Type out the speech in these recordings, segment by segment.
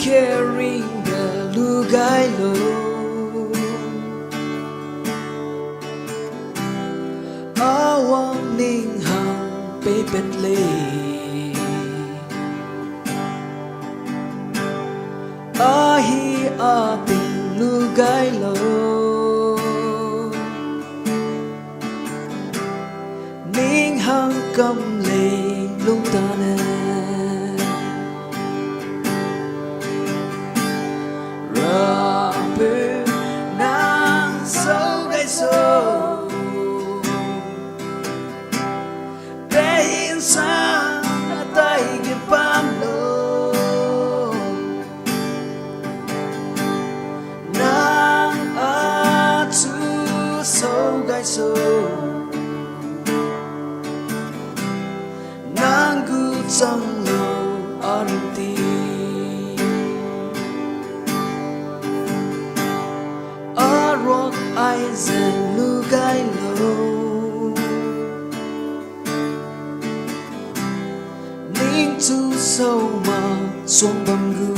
kering lu gai lo awang ning hang pe pet le a hi a ting lu gai lo ning hang cầm lệ lung ta nè ra bê nàng sâu gai sâu bé hin sang tay cái Panme nàng a chu sâu gai sâu nàng gu chẳng lâu arti a rock ai zen lu gai lo ning chu sâu mà xuống bầm gu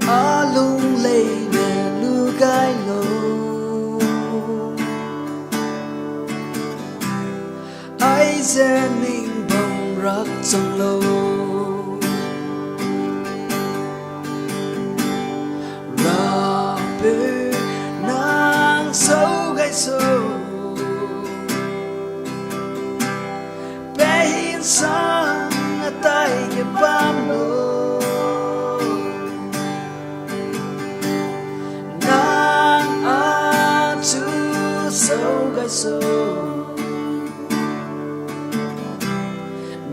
a lung lê nè lu gai lo ai zen ning bầm rắc chẳng lâu ra bê nàng sâu gai sâu bé hin sang tay cái Panme nàng a chu sâu gai sâu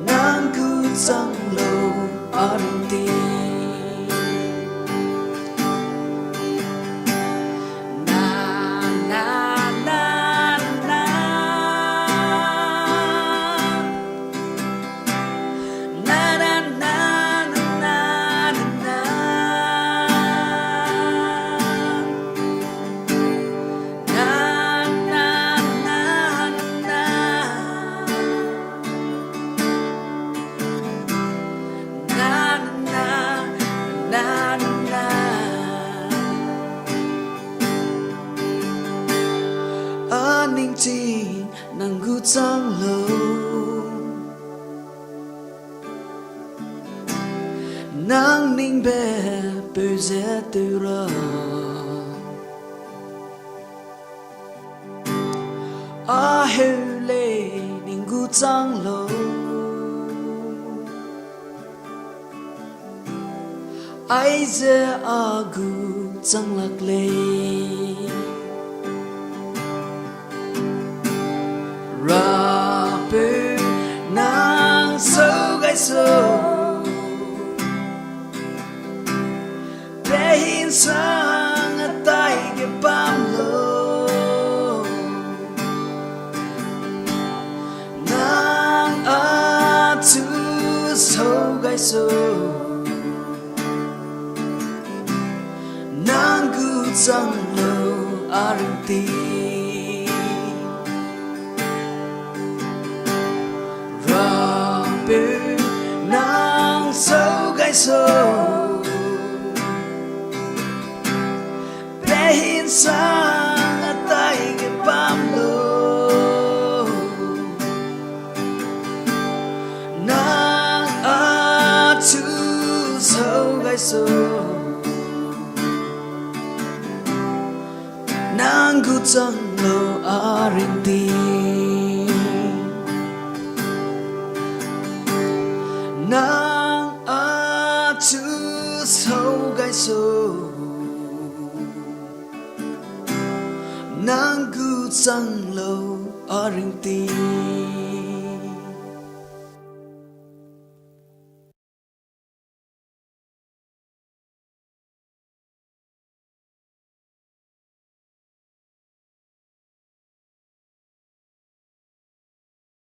nàng cứ chẳng lâu arti ninh chi nàng gu chẳng lâu nàng ninh bé bê dễ tư ra a hê lê ninh gu chẳng lâu ai dễ a gu chẳng lạc lê ra bê nàng sâu gai sâu bé hin sang tay cái Panme nàng a chu sâu gai sâu nàng gu chẳng lâu arti nàng sâu gai sâu bé hin sang tay cái Panme nàng a chu sâu gai sâu nàng gu chẳng lâu arti nàng a chu sâu gai sâu nàng gu chẳng lâu arti